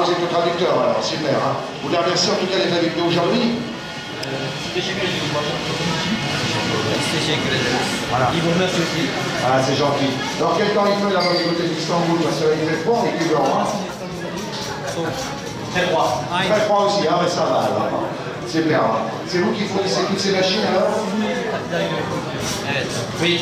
vous êtes le traducteur alors, super. Hein. Vous la remerciez en tout cas d'être avec nous aujourd'hui. Voilà. Il vous remercie aussi. Ah, c'est gentil. Dans quel temps il fait là-bas du côté d'Istanbul? Parce qu'il fait froid et qu'il hein. Très froid. Très froid aussi, hein, mais ça va alors. Super. Hein. C'est vous qui fournissez toutes ces machines alors? Oui.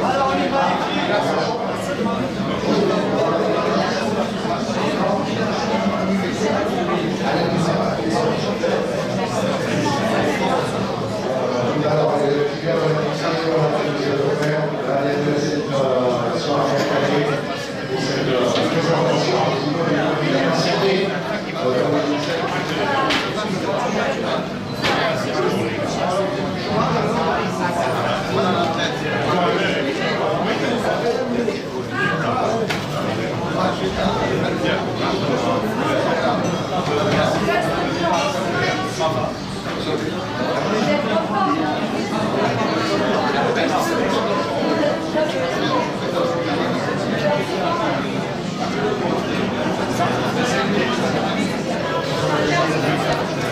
Alors on y va.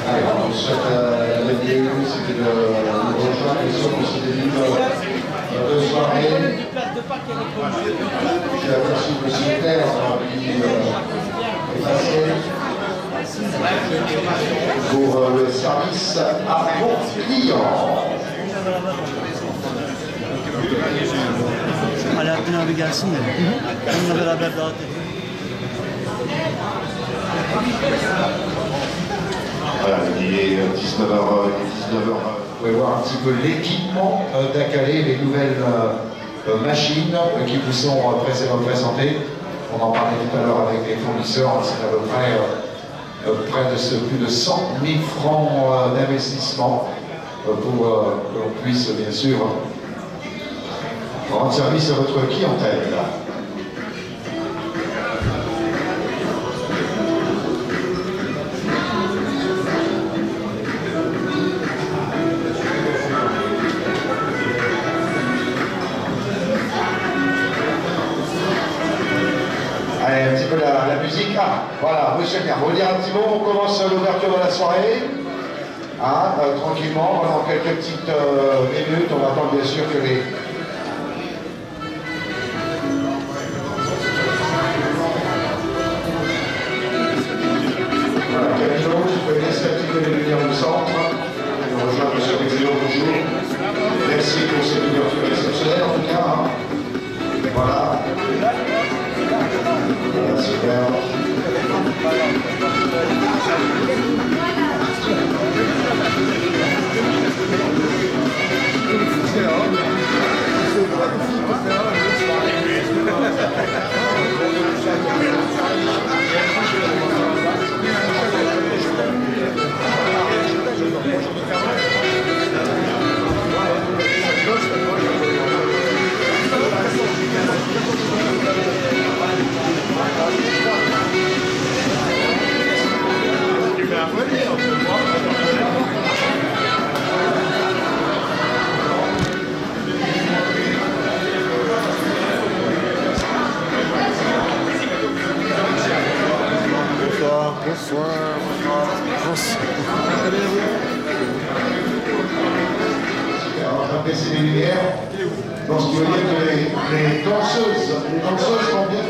Alors, on souhaite la bienvenue, c'était de nous rejoindre et sur ce début de soirée. J'ai aperçu M. Terre qui est passé pour le service à vos clients. Alaaddin abi gelsin de. Onunla beraber dağıt edelim. Voilà, il est 19h. Vous pouvez voir un petit peu l'équipement d'Acalé, les nouvelles machines qui vous sont présentées. On en parlait tout à l'heure avec les fournisseurs, c'est à peu près plus de 100 000 francs d'investissement pour que l'on puisse bien sûr rendre service à votre clientèle. Allez, un petit peu la musique. Ah, voilà, monsieur Pierre, vous dire un petit mot, on commence l'ouverture de la soirée. Hein, tranquillement, pendant quelques petites minutes, on attend bien sûr que les... Voilà, Camilo, tu peux laisser un petit peu les lumières au centre. On rejoint monsieur Camilo, bonjour. Merci pour cette ouverture exceptionnelle en tout cas. Hein. Voilà. Voilà, super. On va baisser les lumières. Donc, ce qui veut dire que les danseuses vont bien.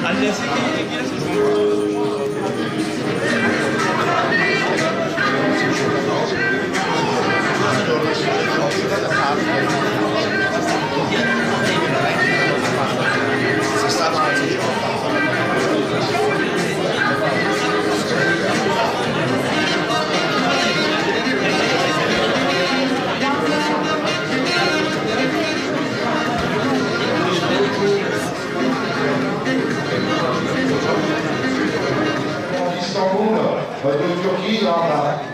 Annesi de Turquie. On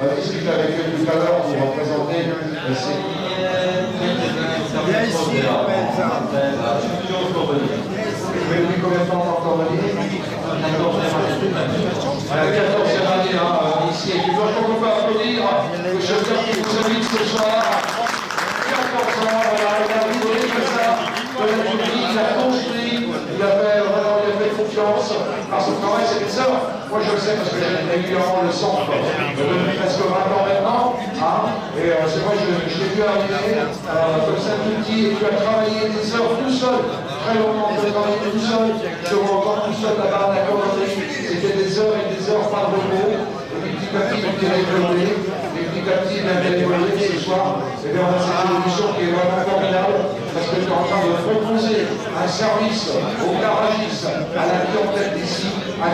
a discuté avec eux tout à l'heure pour présenter ces... Bien ici, Vous avez vu combien de temps encore venir 14e année ici. Et puis, franchement, on peut applaudir le chauffeur qui vous invite ce soir. 14 ans, voilà, il a rigolé comme ça. Il a construit, il a fait confiance à son travail, c'est des heures. Moi je le sais parce que j'ai régulièrement le centre depuis presque 20 ans maintenant. Et c'est vrai, je l'ai vu arriver comme ça tout petit et tu as travaillé des heures tout seul. Très longtemps, tu as travaillé tout seul. Je vois encore tout seul là-bas à la commanderie. C'était des heures et des heures par repos. Et petit à petit, il est évolué. Et petit à petit, il a évolué ce soir. Et bien on a cette évolution qui est vraiment formidable parce que tu es en train de proposer un service aux garagistes, à la clientèle d'ici, un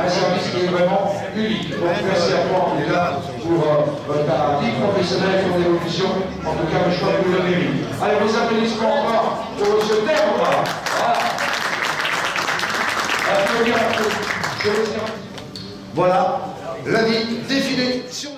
service qui est vraiment unique. Donc merci à toi en tout cas pour ta vie professionnelle et ton évolution. En tout cas, je crois que vous le méritez. Allez, vos applaudissements encore pour ce terme. Voilà, la vie défilée sur les...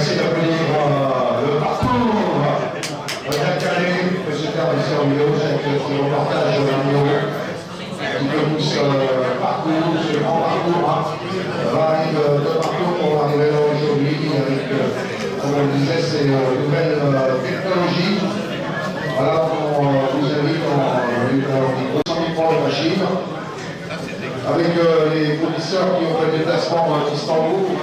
merci d'applaudir le parcours d'Acalé, président du Servios, avec ce reportage de Ramiro, qui nous parcours, ce grand parcours, varie de parcours pour arriver là aujourd'hui, avec, comme on le disait, ces nouvelles technologies. Voilà, on vous invite en 100 000 de machines, avec les fournisseurs qui ont fait le déplacement d'Istanbul.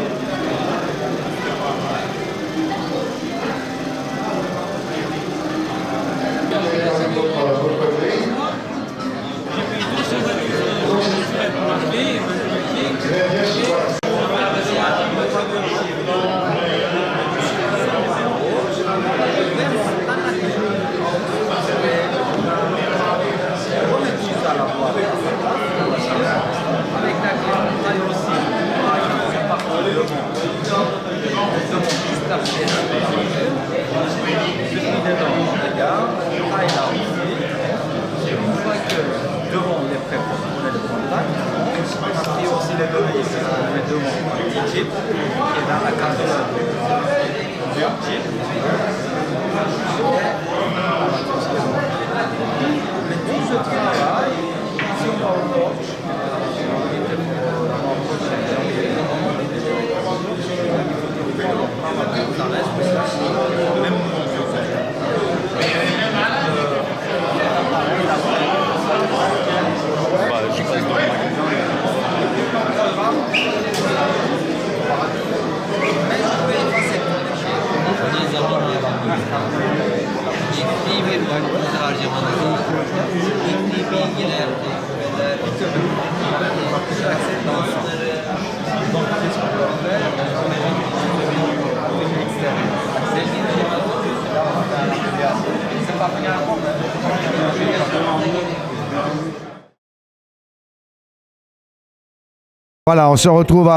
Voilà, on se retrouve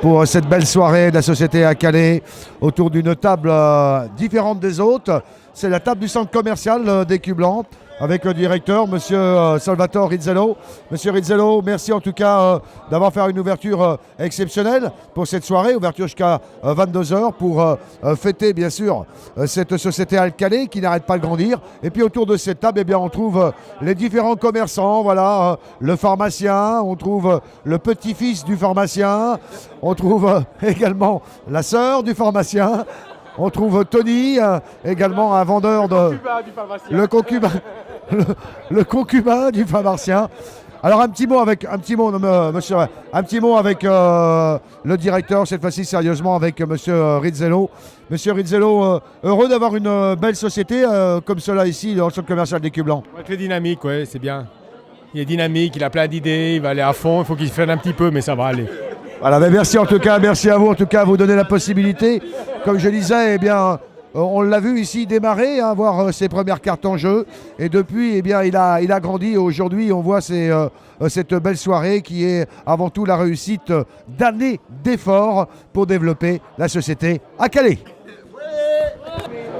pour cette belle soirée de la société Acalé autour d'une table différente des autres. C'est la table du centre commercial d'Écublanc avec le directeur, monsieur Salvatore Rizzello. Monsieur Rizzello, merci en tout cas d'avoir fait une ouverture exceptionnelle pour cette soirée, ouverture jusqu'à 22h pour fêter bien sûr cette société Acalé qui n'arrête pas de grandir. Et puis autour de cette table, eh bien, on trouve les différents commerçants, voilà, le pharmacien, on trouve le petit-fils du pharmacien, on trouve également la sœur du pharmacien. On trouve Tony, également un vendeur de... Le concubin du pharmacien. Alors un petit mot avec le directeur, cette fois-ci sérieusement avec monsieur Rizzello. Monsieur Rizzello, heureux d'avoir une belle société comme cela ici dans le centre commercial d'Écublanc. Ouais, très dynamique, ouais, c'est bien. Il est dynamique, il a plein d'idées, il va aller à fond, il faut qu'il freine un petit peu, mais ça va aller. Voilà, mais merci en tout cas, merci à vous en tout cas, vous donner la possibilité. Comme je disais, eh bien, on l'a vu ici démarrer, voir ses premières cartes en jeu. Et depuis, eh bien, il a grandi. Aujourd'hui, on voit cette belle soirée qui est avant tout la réussite d'années d'efforts pour développer la société Acalé.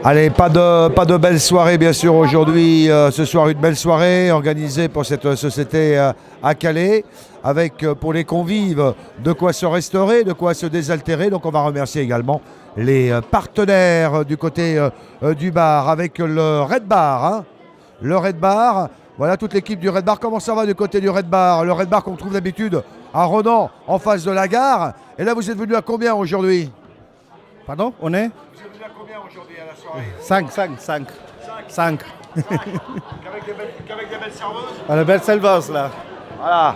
Allez, pas de belle soirée bien sûr aujourd'hui. Ce soir, une belle soirée organisée pour cette société Acalé, avec pour les convives de quoi se restaurer, de quoi se désaltérer. Donc on va remercier également les partenaires du côté du bar, avec le Red Bar. Le Red Bar, voilà toute l'équipe du Red Bar. Comment ça va du côté du Red Bar? Le Red Bar qu'on trouve d'habitude à Ronan, en face de la gare. Et là, vous êtes venu à combien aujourd'hui? Pardon, on est Vous êtes venu à combien aujourd'hui à la soirée? 5. Qu'avec des belles serveuses? La belle serveuse là. Voilà,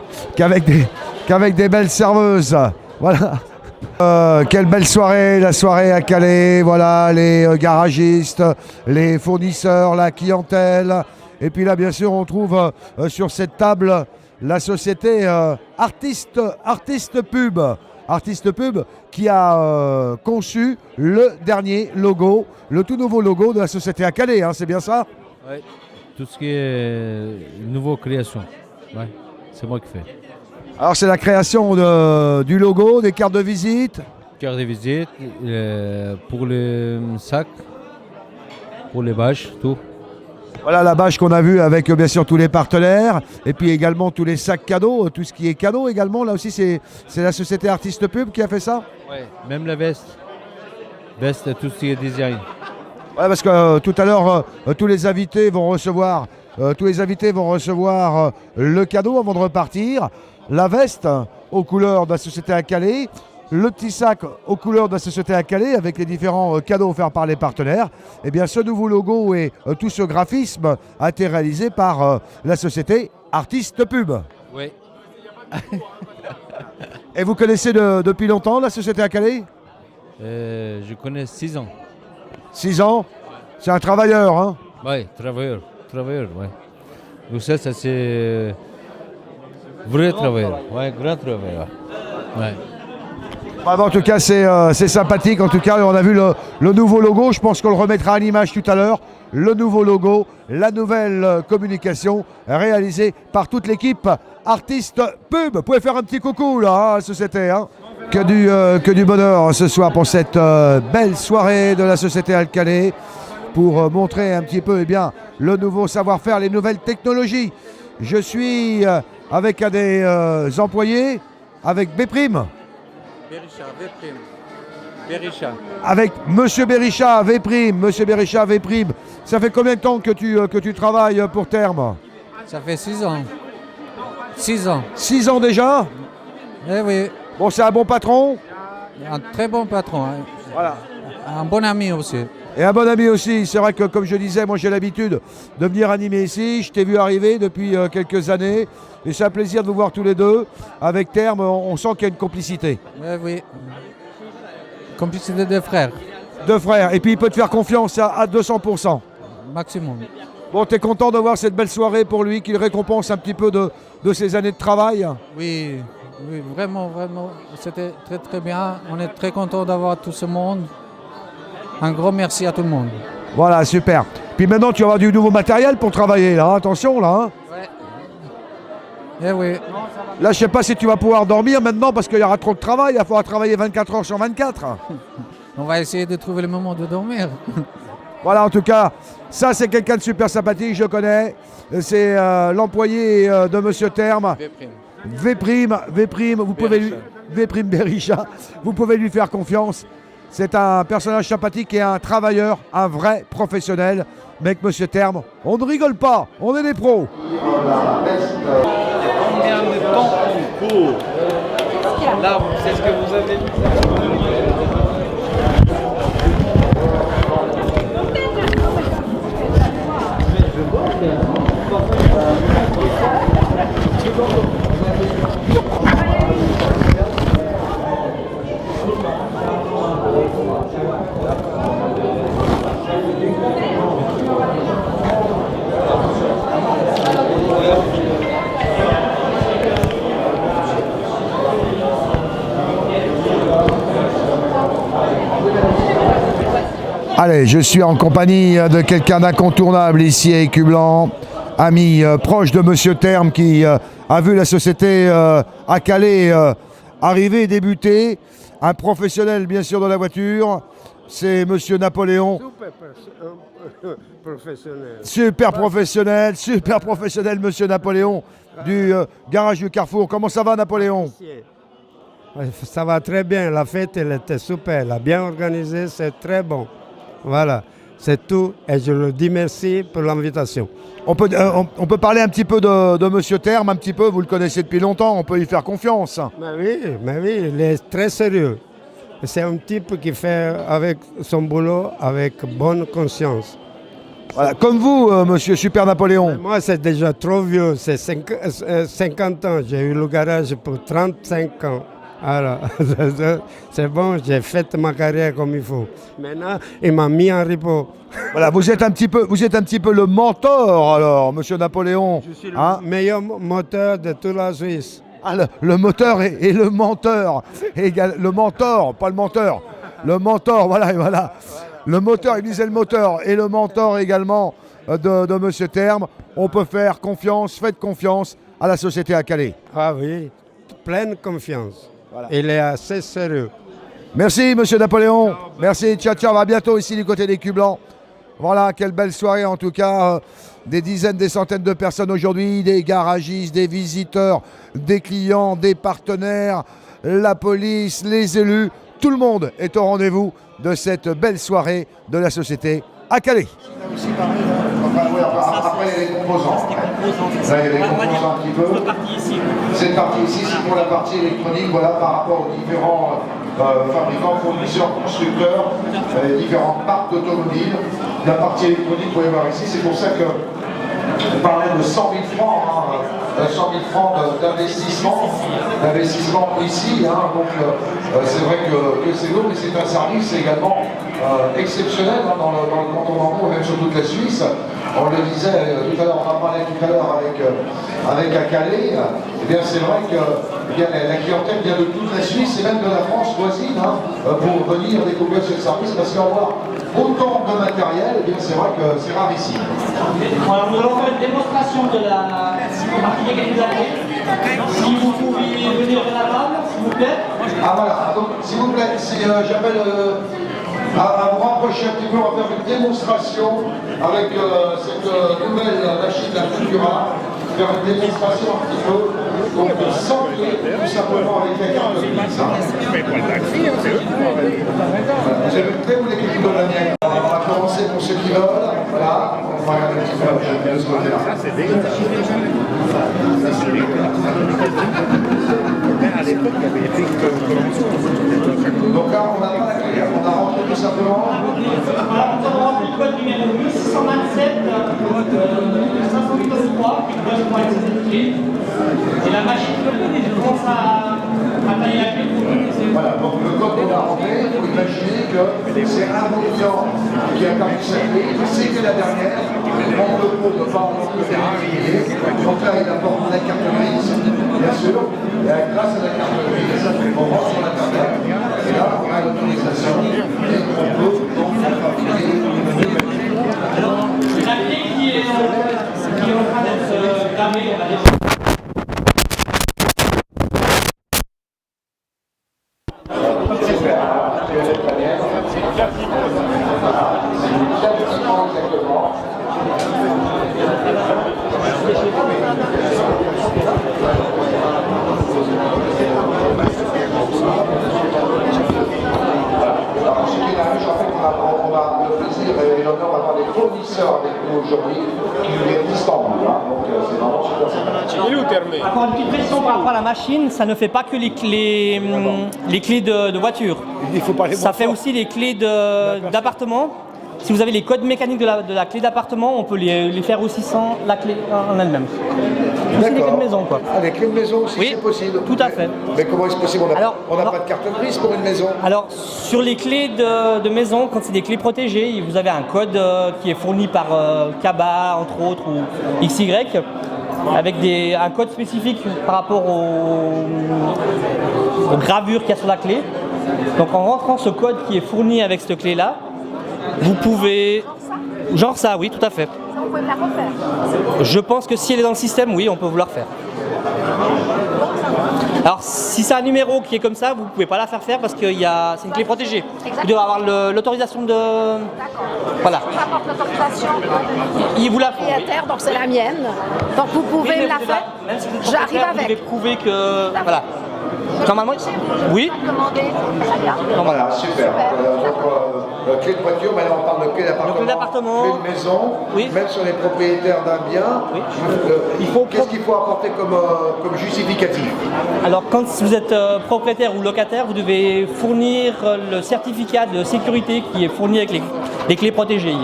qu'avec des belles serveuses. Voilà. Quelle belle soirée, la soirée à Calais. Voilà, les garagistes, les fournisseurs, la clientèle. Et puis là, bien sûr, on trouve sur cette table la société Artiste Pub. Artiste Pub qui a conçu le dernier logo, le tout nouveau logo de la société à Calais, c'est bien ça? Oui, tout ce qui est nouveau création, ouais, c'est moi qui fais. Alors c'est la création du logo, des cartes de visite. Carte de visite, pour les sacs, pour les bâches, tout. Voilà la bâche qu'on a vue avec bien sûr tous les partenaires et puis également tous les sacs cadeaux, tout ce qui est cadeau également. Là aussi c'est la société Artiste Pub qui a fait ça. Ouais, même la veste. veste, tout ce qui est design. Ouais, parce que tout à l'heure, tous les invités vont recevoir, le cadeau avant de repartir. La veste aux couleurs de la société à Calais, le petit sac aux couleurs de la société à Calais avec les différents cadeaux offerts par les partenaires. Et bien ce nouveau logo et tout ce graphisme a été réalisé par la société Artiste Pub. Oui. Et vous connaissez depuis longtemps la société à Calais? Je connais 6 ans. 6 ans. C'est un travailleur, hein? Oui, travailleur, ouais. Donc ça c'est vrai travailleur, ouais, grand travailleur. Ouais. En tout cas, c'est sympathique. En tout cas, on a vu le nouveau logo. Je pense qu'on le remettra à l'image tout à l'heure. Le nouveau logo, la nouvelle communication réalisée par toute l'équipe Artiste Pub. Vous pouvez faire un petit coucou là, à la société. Hein. Que du bonheur ce soir pour cette belle soirée de la société à Calais pour montrer un petit peu le nouveau savoir-faire, les nouvelles technologies. Je suis avec un des employés, avec Béprime. Berisha. Avec Monsieur Berisha, Véprime. Ça fait combien de temps que tu travailles pour Terme? Ça fait 6 ans. 6 ans. 6 ans déjà? Eh oui, Bon, c'est un bon patron? un très bon patron. Hein. Voilà. Un bon ami aussi. Et un bon ami aussi. C'est vrai que, comme je disais, moi j'ai l'habitude de venir animer ici. Je t'ai vu arriver depuis quelques années. Et c'est un plaisir de vous voir tous les deux. Avec Terme, on sent qu'il y a une complicité. Eh oui. Complicité de frères, Deux frères. Et puis il peut te faire confiance à 200%. maximum. Bon, t'es content de voir cette belle soirée pour lui, qu'il récompense un petit peu de ses années de travail? Oui, vraiment. C'était très très bien. On est très content d'avoir tout ce monde. Un gros merci à tout le monde. Voilà, super. Puis maintenant, tu vas avoir du nouveau matériel pour travailler, là. Attention, là. Hein. Eh oui. Là, je sais pas si tu vas pouvoir dormir maintenant parce qu'il y aura trop de travail. Il faudra travailler 24 heures sur 24. On va essayer de trouver le moment de dormir. Voilà, en tout cas, ça, c'est quelqu'un de super sympathique, je connais. C'est l'employé de Monsieur Terme. Véprime, vous pouvez lui... Véprime Berisha, vous pouvez lui faire confiance. C'est un personnage sympathique et un travailleur, un vrai professionnel. Mais avec Monsieur Terme, on ne rigole pas, on est des pros. Combien de temps on court? Là, c'est ce que vous avez dit. Allez, je suis en compagnie de quelqu'un d'incontournable ici à Écublanc, ami proche de Monsieur Terme qui a vu la société à Calais arriver et débuter. Un professionnel bien sûr de la voiture, c'est Monsieur Napoléon. Super professionnel Monsieur Napoléon du garage du Carrefour. Comment ça va Napoléon? Ça va très bien, la fête elle était super, elle a bien organisée, c'est très bon. Voilà, c'est tout et je le dis merci pour l'invitation. On peut parler un petit peu de Monsieur Terme, un petit peu, vous le connaissez depuis longtemps, on peut lui faire confiance. Mais oui, il est très sérieux. C'est un type qui fait avec son boulot avec bonne conscience. Voilà, comme vous, Monsieur Super Napoléon. Mais moi, c'est déjà trop vieux, c'est 50 ans, j'ai eu le garage pour 35 ans. Alors, c'est bon, j'ai fait ma carrière comme il faut. Maintenant, il m'a mis en repos. Voilà, vous êtes un petit peu le mentor, alors, Monsieur Napoléon. Je suis le meilleur moteur de toute la Suisse. Ah, le moteur et le menteur. Le mentor, pas le menteur. Le mentor, voilà. Le moteur, il disait le moteur. Et le mentor également de Monsieur Terme. On peut faire confiance, faites confiance à la société à Calais. Ah oui, pleine confiance. Voilà. Il est assez sérieux. Merci, Monsieur Napoléon. Merci, ciao, à bientôt ici du côté des Cublancs. Voilà, quelle belle soirée en tout cas. Des dizaines, des centaines de personnes aujourd'hui, des garagistes, des visiteurs, des clients, des partenaires, la police, les élus. tout le monde est au rendez-vous de cette belle soirée de la société à Calais. Aussi pareil, enfin, ouais, après il y a les composants. Là il y a les composants un petit peu. Cette partie ici, c'est pour la partie électronique, voilà, par rapport aux différents fabricants, fournisseurs, constructeurs, différentes marques d'automobiles. La partie électronique, vous pouvez voir ici, c'est pour ça que on parlait de 100 000 francs, 100 000 francs d'investissement ici, donc c'est vrai que c'est lourd, mais c'est un service également exceptionnel dans le canton d'Hambourg, même sur toute la Suisse. On le disait tout à l'heure, on en parlait tout à l'heure avec à Calais, eh bien c'est vrai que la clientèle vient de toute la Suisse et même de la France voisine pour venir découvrir ce service, parce qu'avoir autant de matériel, eh bien c'est vrai que c'est rare ici. Alors nous allons faire une démonstration de la partie mécanisée. Si vous pouviez venir à la table, s'il vous plaît. Ah voilà, donc s'il vous plaît, si j'appelle à vous rapprocher un petit peu, on va faire une démonstration avec cette nouvelle machine, la Futura, faire une démonstration un petit peu, donc sans clé, tout simplement avec la carte de prise. Vous avez une clé ou les clés qui donnent la mienne? On va commencer pour ceux qui veulent, voilà, on va regarder un petit peu de ce côté-là. Donc là, on n'a pas la clé, on a rentré tout simplement. Alors, nous avons rempli le code numéro 1627 583 qui correspond à cette clé. Et la machine commence à tailler la clé pour nous. Voilà, donc le code qu'on a rentré, il faut imaginer que c'est un client qui a perdu sa clé, c'était la dernière, on le pot de pas en vérifier. Donc là, il apporte la carte grise, bien sûr, et grâce à la carte grise, on rentre sur l'internet, et là, on a l'autorisation, et on peut donc fabriquer une nouvelle clé. La clé qui est en train d'être gravée, on va dire. On a le plaisir et l'honneur d'avoir des fournisseurs avec nous aujourd'hui qui viennent d'Istanbul. Donc c'est vraiment super sympa. Encore une petite question par rapport à la machine, ça ne fait pas que les clés de voiture. Ça fait aussi les clés d'appartement. Si vous avez les codes mécaniques de la clé d'appartement, on peut les faire aussi sans la clé en elle-même. C'est les clés de maison, quoi. Ah, les clés de maison aussi, oui, c'est possible. Tout à fait. Mais comment est-ce possible? On n'a pas de carte grise pour une maison. Alors, sur les clés de maison, quand c'est des clés protégées, vous avez un code qui est fourni par Kaba, entre autres, ou XY, avec un code spécifique par rapport aux gravures qu'il y a sur la clé. Donc, en rentrant ce code qui est fourni avec cette clé-là, vous pouvez... Genre ça, oui, tout à fait. Ça, vous pouvez me la refaire. Je pense que si elle est dans le système, oui, on peut vous la refaire. Alors, si c'est un numéro qui est comme ça, vous ne pouvez pas la faire parce que c'est une clé protégée. Exactement. Vous devez avoir l'autorisation de... D'accord. Voilà. J'apporte l'autorisation. Il vous la font. Propriétaire, donc c'est la mienne. Donc vous pouvez me la faire. Même si vous J'arrive avec. Vous devez prouver que... Voilà. Normalement, oui. Voilà, super. Donc, clé de voiture, maintenant on parle de clé d'appartement, clé de maison, oui. Même sur les propriétaires d'un bien. Oui. Qu'est-ce qu'il faut apporter comme justificatif? Alors, quand vous êtes propriétaire ou locataire, vous devez fournir le certificat de sécurité qui est fourni avec les clés protégées.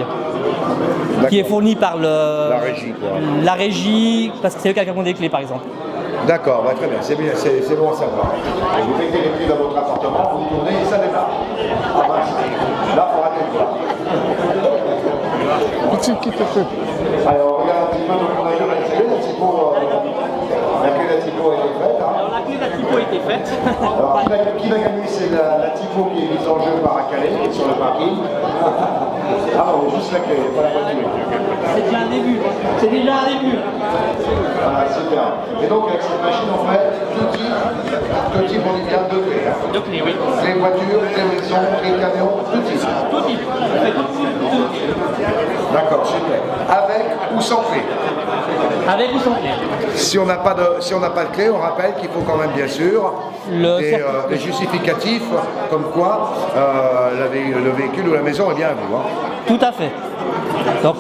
Qui est fourni par la régie, quoi. La régie, parce que c'est eux qui ont des clés, par exemple. D'accord, bah, très bien, c'est bon à savoir. Vous mettez les clés dans votre appartement, vous tournez et ça démarre. Ah, bah, là, il faut rater le plat. Alors, on regarde un petit peu, donc on a eu la clé, la clé de la typo a été faite. Alors, la clé de la typo a été faite. Alors, qui va gagner? C'est la typo qui est mise en jeu par Calais, sur le parking. Ah non, juste la clé, pas la voiture. C'est déjà un début. C'est déjà un début. Voilà, super. Et donc, avec cette machine, on fait deux types, on dit bien deux clés. Deux clés, oui. Clés voitures, clés maison, clés camion, tout type. Tout type. On fait tout type. D'accord, super. Avec ou sans clé? Avec ou sans clé. Si on n'a pas de si on n'a pas de clé, on rappelle qu'il faut quand même bien sûr des justificatifs comme quoi le véhicule ou la maison est bien à vous. Hein. Tout à fait. Donc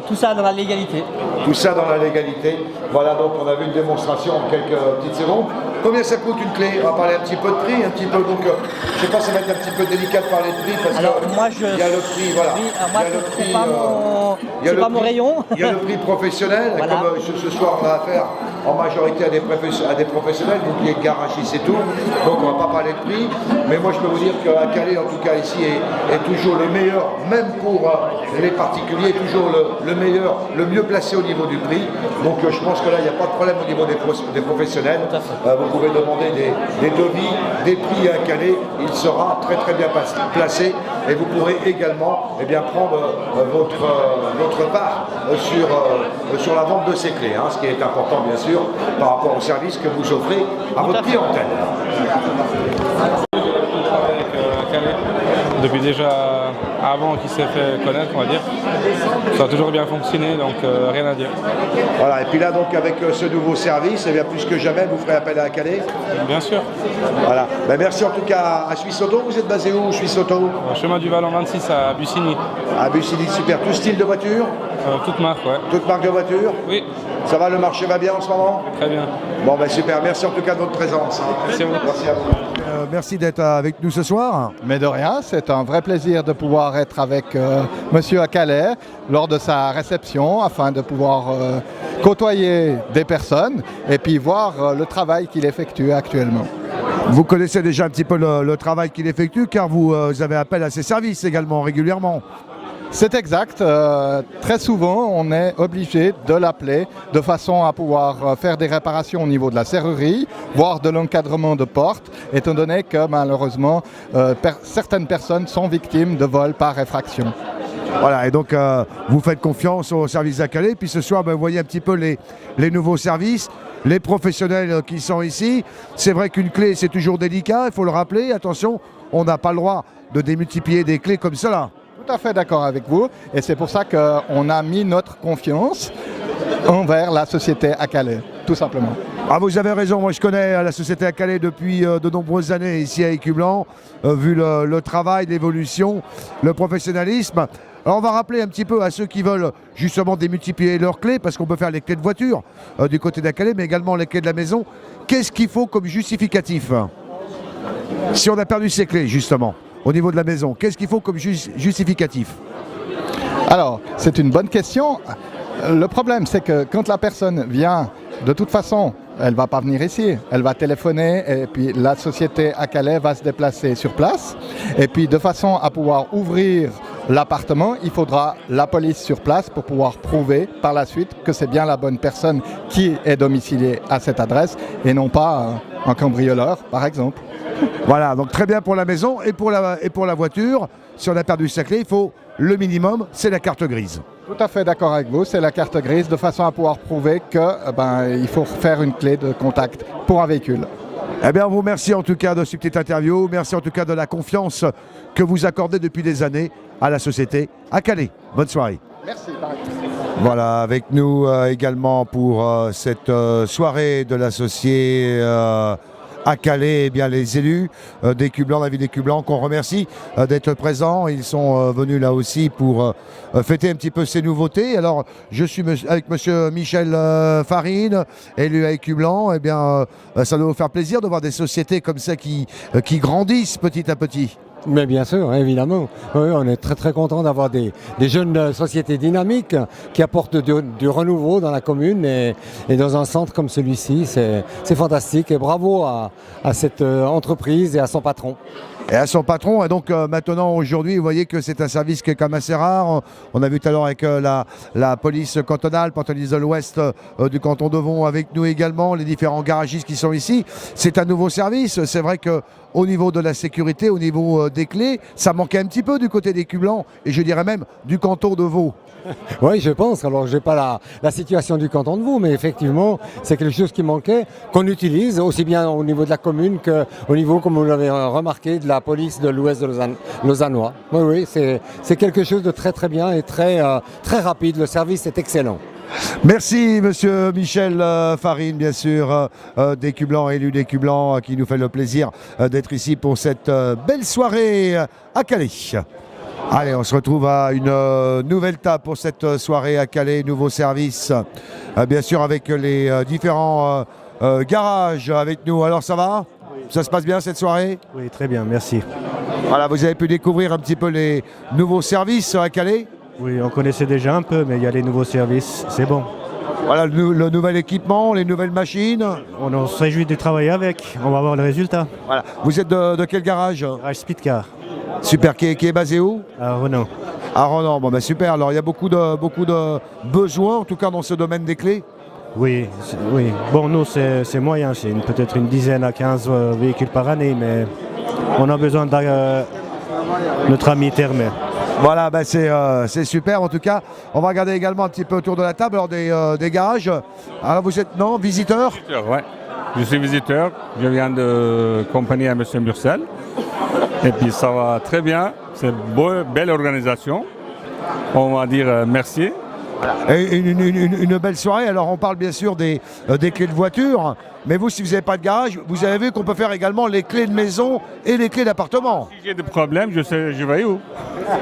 tout ça dans la légalité. Tout ça dans la légalité. Voilà, donc on a vu une démonstration en quelques petites secondes. Combien ça coûte une clé? On va parler un petit peu de prix, un petit peu. Donc, je sais pas, ça va être un petit peu délicat de parler de prix parce alors, que moi, il y a le prix, voilà. Oui, moi, c'est pas mon rayon. Il y a le prix professionnel. Voilà. Comme ce soir, on a affaire en majorité à des professionnels, donc les garagistes et tout. Donc, on va pas parler de prix. Mais moi, je peux vous dire qu'à Calais, en tout cas ici, est toujours le meilleur, même pour les particuliers, toujours le meilleur, le mieux placé au niveau du prix. Donc, je pense que là, il n'y a pas de problème au niveau des professionnels. Vous pouvez demander des devis, des prix à Calais, il sera très très bien placé et vous pourrez également prendre votre part sur la vente de ces clés, hein, ce qui est important bien sûr par rapport au service que vous offrez à votre clientèle. Depuis déjà avant qu'il s'est fait connaître, on va dire. Ça a toujours bien fonctionné, donc rien à dire. Voilà, et puis là, donc, avec ce nouveau service, et bien plus que jamais, vous ferez appel à Calais. Bien sûr. Voilà. Ben, merci en tout cas à Suisse Auto. Vous êtes basé où, Suisse Auto? Chemin du Vallon 26 à Bussigny. À Bussigny, super. Tout style de voiture? Toute marque, ouais. Toute marque de voiture? Oui. Ça va, le marché va bien en ce moment? Très bien. Bon, ben super. Merci en tout cas de votre présence. Merci à vous. Merci à vous. Merci d'être avec nous ce soir. Mais de rien, c'est un vrai plaisir de pouvoir être avec monsieur à Calais lors de sa réception afin de pouvoir côtoyer des personnes et puis voir le travail qu'il effectue actuellement. Vous connaissez déjà un petit peu le travail qu'il effectue car vous avez appel à ses services également régulièrement. C'est exact. Très souvent, on est obligé de l'appeler de façon à pouvoir faire des réparations au niveau de la serrurerie, voire de l'encadrement de portes, étant donné que malheureusement, certaines personnes sont victimes de vols par effraction. Voilà, et donc vous faites confiance au service à Calais. Puis ce soir, vous voyez un petit peu les nouveaux services, les professionnels qui sont ici. C'est vrai qu'une clé, c'est toujours délicat, il faut le rappeler. Attention, on n'a pas le droit de démultiplier des clés comme cela. Tout à fait d'accord avec vous. Et c'est pour ça qu'on a mis notre confiance envers la société à Calais, tout simplement. Ah, vous avez raison, moi je connais la société à Calais depuis de nombreuses années ici à Écublanc, vu le travail, l'évolution, le professionnalisme. Alors on va rappeler un petit peu à ceux qui veulent justement démultiplier leurs clés, parce qu'on peut faire les clés de voiture du côté d'à Calais, mais également les clés de la maison. Qu'est-ce qu'il faut comme justificatif? Si on a perdu ses clés justement, au niveau de la maison, qu'est-ce qu'il faut comme justificatif? Alors, c'est une bonne question. Le problème, c'est que quand la personne vient, de toute façon, elle ne va pas venir ici. Elle va téléphoner et puis la société à Calais va se déplacer sur place. Et puis, de façon à pouvoir ouvrir l'appartement, il faudra la police sur place pour pouvoir prouver par la suite que c'est bien la bonne personne qui est domiciliée à cette adresse et non pas un cambrioleur, par exemple. Voilà, donc très bien pour la maison et pour la voiture. Si on a perdu sa clé, il faut le minimum, c'est la carte grise. Tout à fait d'accord avec vous, c'est la carte grise de façon à pouvoir prouver qu'il faut faire une clé de contact pour un véhicule. Eh bien, on vous remercie en tout cas de cette petite interview. Merci en tout cas de la confiance que vous accordez depuis des années à la société à Calais. Bonne soirée. Merci. Voilà, avec nous également pour cette soirée de l'associé à Calais, eh bien, les élus d'Écublanc, la ville d'Écublanc, qu'on remercie d'être présents. Ils sont venus là aussi pour fêter un petit peu ces nouveautés. Alors, je suis avec monsieur Michel Farine, élu à Écublanc. Eh bien, ça doit vous faire plaisir de voir des sociétés comme ça qui grandissent petit à petit. Mais bien sûr, évidemment. Oui, on est très très content d'avoir des jeunes sociétés dynamiques qui apportent du renouveau dans la commune et dans un centre comme celui-ci. C'est fantastique et bravo à cette entreprise et à son patron. Et à son patron, et donc maintenant aujourd'hui, vous voyez que c'est un service qui est quand même assez rare. On a vu tout à l'heure avec la police cantonale, police de l'Ouest du canton de Vaud avec nous également, les différents garagistes qui sont ici. C'est un nouveau service. C'est vrai qu'au niveau de la sécurité, au niveau des clés, ça manquait un petit peu du côté d'Écublanc et je dirais même du canton de Vaud. Oui, je pense. Alors, je n'ai pas la situation du canton de Vaud, mais effectivement, c'est quelque chose qui manquait, qu'on utilise aussi bien au niveau de la commune qu'au niveau, comme vous l'avez remarqué, de la police de l'Ouest de lausannois. Oui, c'est quelque chose de très très bien et très rapide. Le service est excellent. Merci Monsieur Michel Farine, bien sûr, d'Écu Blanc, élu d'Écu Blanc, qui nous fait le plaisir d'être ici pour cette belle soirée à Calais. Allez, on se retrouve à une nouvelle table pour cette soirée à Calais, nouveau service, bien sûr avec les différents garages avec nous. Alors ça va? Ça se passe bien cette soirée? Oui, très bien, merci. Voilà, vous avez pu découvrir un petit peu les nouveaux services à Calais? Oui, on connaissait déjà un peu, mais il y a les nouveaux services, c'est bon. Voilà, le nouvel équipement, les nouvelles machines. On se réjouit de travailler avec, on va voir le résultat. Voilà. Vous êtes de quel garage? Garage Speedcar. Super, qui est basé où? À Renault. À Renault, bon ben super. Alors il y a beaucoup de besoins, en tout cas dans ce domaine des clés. Oui, oui. Bon, nous, c'est moyen, c'est peut-être une dizaine à 15 véhicules par année, mais on a besoin de notre ami Termet. Voilà, ben c'est super en tout cas. On va regarder également un petit peu autour de la table, alors des garages. Alors vous êtes, non, visiteur? Visiteur, ouais. Je suis visiteur, je viens de compagnie à M. Murcel. Et puis ça va très bien, c'est une belle organisation. On va dire merci. Et une belle soirée. Alors on parle bien sûr des clés de voiture, mais vous, si vous n'avez pas de garage, vous avez vu qu'on peut faire également les clés de maison et les clés d'appartement. Si j'ai des problèmes, je sais, je vais où.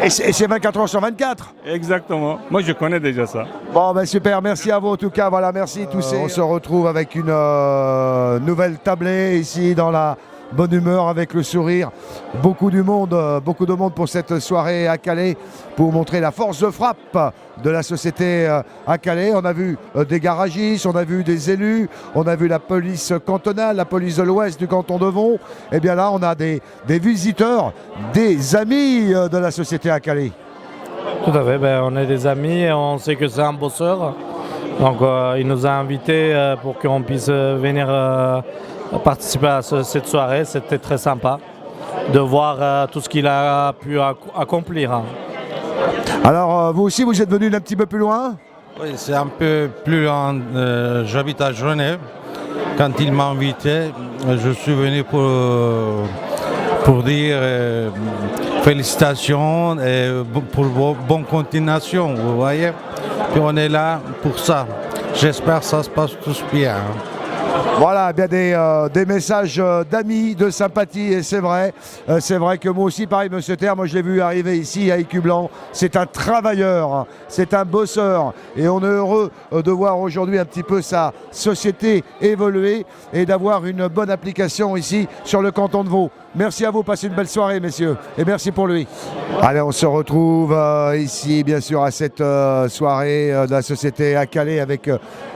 Et c'est 24 heures sur 24. Exactement. Moi, je connais déjà ça. Bon, ben super. Merci à vous en tout cas. Voilà, merci tous. On se retrouve avec une nouvelle tablée ici dans la bonne humeur, avec le sourire. Beaucoup de monde pour cette soirée à Calais, pour montrer la force de frappe de la société à Calais. On a vu des garagistes, on a vu des élus, on a vu la police cantonale, la police de l'Ouest du canton de Vaud. Et bien là, on a des visiteurs, des amis de la société à Calais. Tout à fait, ben, on est des amis et on sait que c'est un bosseur. Donc il nous a invités pour qu'on puisse venir participer à cette soirée. C'était très sympa de voir tout ce qu'il a pu accomplir. Alors vous aussi, vous êtes venu d'un petit peu plus loin? Oui, c'est un peu plus loin. J'habite à Genève. Quand il m'a invité, je suis venu pour dire félicitations et pour bonne continuation, vous voyez. Puis on est là pour ça. J'espère que ça se passe tous bien. Voilà, bien des messages d'amis, de sympathie, et c'est vrai que moi aussi, pareil, Monsieur Terre, moi je l'ai vu arriver ici à Écu Blanc, c'est un travailleur, c'est un bosseur, et on est heureux de voir aujourd'hui un petit peu sa société évoluer et d'avoir une bonne application ici sur le canton de Vaud. Merci à vous, passez une belle soirée, messieurs, et merci pour lui. Allez, on se retrouve ici, bien sûr, à cette soirée de la société à Calais avec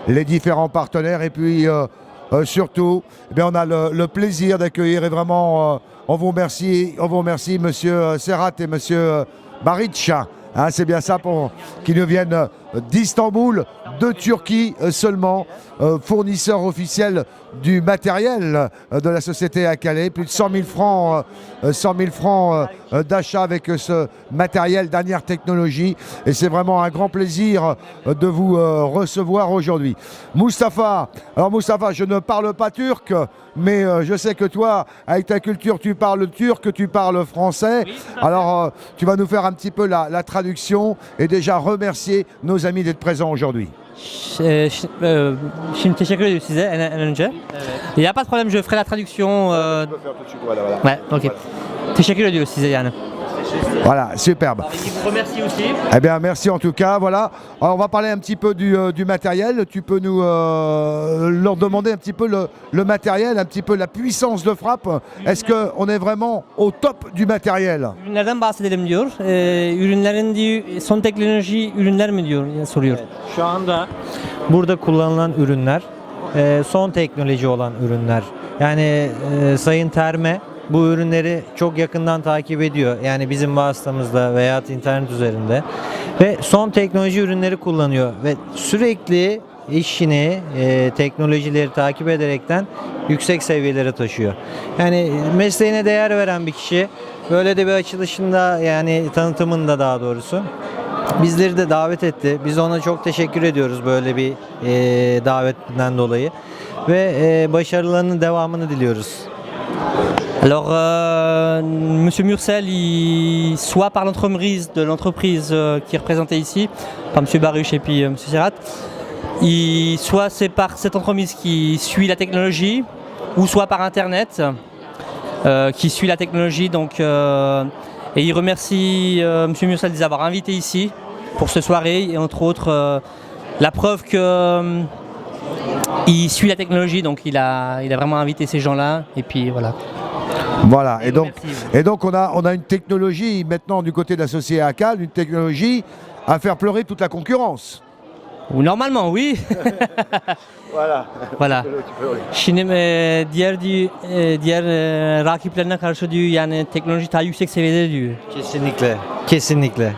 les différents partenaires, et puis surtout, eh bien, on a le plaisir d'accueillir, et vraiment, on vous remercie, Monsieur Serrat et Monsieur Baric. Hein, c'est bien ça, qui nous viennent d'Istanbul, de Turquie seulement, fournisseur officiel du matériel de la société à Calais. Plus de 100 000 francs d'achat avec ce matériel dernière technologie. Et c'est vraiment un grand plaisir de vous recevoir aujourd'hui. Moustapha, alors Moustapha, je ne parle pas turc, mais je sais que toi, avec ta culture, tu parles turc, tu parles français. Alors tu vas nous faire un petit peu la traduction et déjà remercier nos amis d'être présents aujourd'hui. Şimdi teşekkür ediyorum size en önce. Il n'y a pas de problème, je ferai la traduction. Ouais, ok. Teşekkür ediyorum size yani. Voilà, superbe. Il vous remercie aussi. Eh bien, merci en tout cas. Voilà. Alors, on va parler un petit peu du matériel. Tu peux nous leur demander un petit peu le matériel, un petit peu la puissance de frappe. Est-ce qu'on est vraiment au top du matériel? Ürünlerden bahsedelim diyor. Ürünlerin diyor, son teknoloji ürünler mi diyor soruyor. Şu anda burada kullanılan ürünler son teknoloji olan ürünler. Yani Sayın Terme bu ürünleri çok yakından takip ediyor. Yani bizim vasıtamızla veya internet üzerinde. Ve son teknoloji ürünleri kullanıyor. Ve sürekli işini, teknolojileri takip ederekten yüksek seviyelere taşıyor. Yani mesleğine değer veren bir kişi. Böyle de bir açılışında, yani tanıtımında daha doğrusu, bizleri de davet etti. Biz ona çok teşekkür ediyoruz böyle bir davetten dolayı. Ve başarılarının devamını diliyoruz. Alors, Monsieur Murcel, soit par l'entreprise qui est représentée ici, par Monsieur Baruch et puis Monsieur Serrat, soit c'est par cette entreprise qui suit la technologie, ou soit par Internet qui suit la technologie. Donc, et il remercie M. Mursel de les avoir invités ici pour cette soirée, et entre autres la preuve que il suit la technologie, donc il a vraiment invité ces gens-là, et puis voilà. Voilà, et donc on a une technologie maintenant du côté de la société ACAL, une technologie à faire pleurer toute la concurrence. Ou normalement, oui. Voilà. Şimdi diğer rakiplerine karşı diyor, yani teknoloji daha yüksek seviyede diyor. Kesinlikle.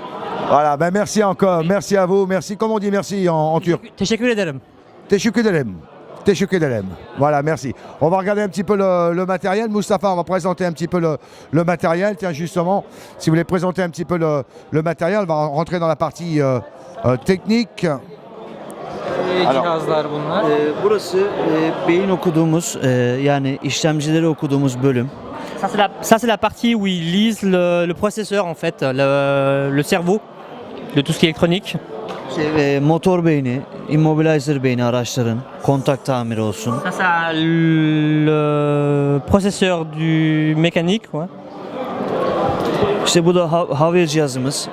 Voilà, ben merci encore, merci à vous, merci. Comment on dit merci en turc? Teşekkür ederim. Teşekkür ederim. Teşekkür ederim. Voilà, merci. On va regarder un petit peu le matériel. Moustapha, on va présenter un petit peu le matériel. Tiens, justement, si vous voulez présenter un petit peu le matériel, on va rentrer dans la partie technique. Cihazlar bunlar. Burası beyin okuduğumuz, yani işlemcileri okuduğumuz bölüm. Ça c'est la partie où ils lisent le processeur en fait, le cerveau de tout ce qui est électronique. Motor beyni, immobilizer beyni araçların, kontak tamiri olsun. Ça c'est le processeur du mécanique. Ouais. İşte bu da Havia cihazımız.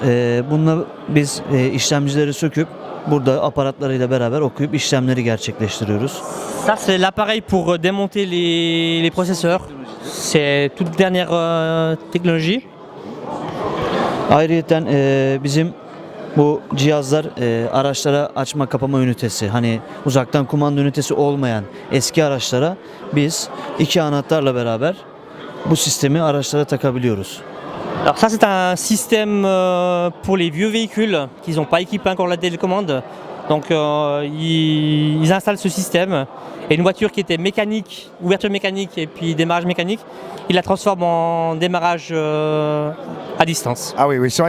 Bununla biz işlemcileri söküp burada aparatlarıyla beraber okuyup işlemleri gerçekleştiriyoruz. Ça c'est l'appareil pour démonter les processeurs. C'est toute dernière technologie. Ayrıyeten bizim bu cihazlar araçlara açma kapama ünitesi, hani uzaktan kumanda ünitesi olmayan eski araçlara biz 2 anahtarla beraber bu sistemi araçlara takabiliyoruz. Alors ça c'est un système pour les vieux véhicules qui n'ont pas équipé encore la télécommande. Donc ils installent ce système, et une voiture qui était mécanique, ouverture mécanique et puis démarrage mécanique, ils la transforment en démarrage à distance. Ah oui, c'est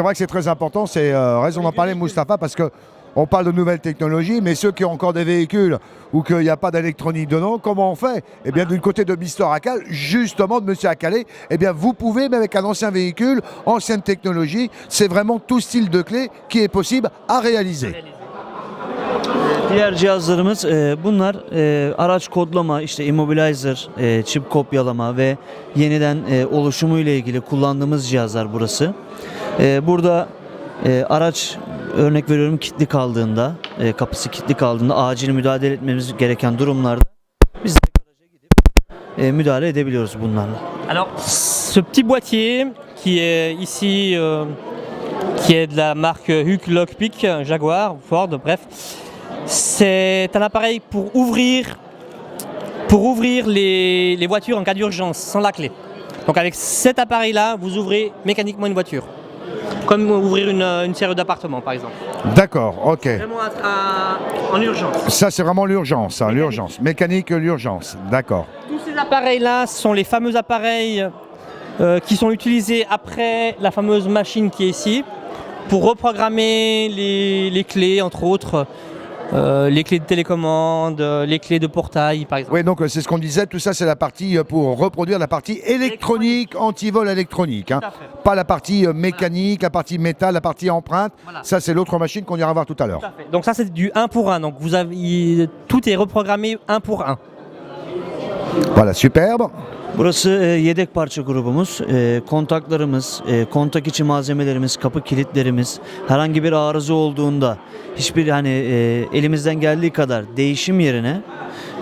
vrai que c'est très important. C'est raison d'en parler, Moustapha, parce que on parle de nouvelles technologies, mais ceux qui ont encore des véhicules où qu'il n'y a pas d'électronique dedans, comment on fait? Eh bien, du côté de Mister ACAL, justement de M. Acalé, eh bien, vous pouvez, même avec un ancien véhicule, ancienne technologie, c'est vraiment tout style de clé qui est possible à réaliser. Diğer cihazlarımız bunlar araç kodlama, işte immobilizer, çip kopyalama ve yeniden oluşumu ile ilgili kullandığımız cihazlar burası. Burada araç, örnek veriyorum, kilitli kaldığında, kapısı kilitli kaldığında acil müdahale etmemiz gereken durumlarda biz de garaja gidip müdahale edebiliyoruz bunlarla. Alors ce petit boîtier qui est ici, qui est de la marque Huck Lockpick, Jaguar, Ford, bref. C'est un appareil pour ouvrir les voitures en cas d'urgence sans la clé. Donc avec cet appareil-là, vous ouvrez mécaniquement une voiture. Comme ouvrir une serrure d'appartement par exemple. D'accord, ok. Vraiment en urgence. Ça c'est vraiment l'urgence, hein, l'urgence. Mécanique, l'urgence, d'accord. Tous ces appareils-là sont les fameux appareils qui sont utilisés après la fameuse machine qui est ici pour reprogrammer les clés, entre autres. Les clés de télécommande, les clés de portail par exemple. Oui, donc c'est ce qu'on disait, tout ça c'est la partie pour reproduire la partie électronique, anti-vol électronique. Hein. Pas la partie mécanique, la partie métal, la partie empreinte. Voilà. Ça c'est l'autre machine qu'on ira voir tout à l'heure. Donc ça c'est du 1 pour 1, donc tout est reprogrammé 1 pour 1. Voilà, superbe. Burası yedek parça grubumuz, kontaklarımız, kontak içi malzemelerimiz, kapı kilitlerimiz, herhangi bir arıza olduğunda hiçbir elimizden geldiği kadar değişim yerine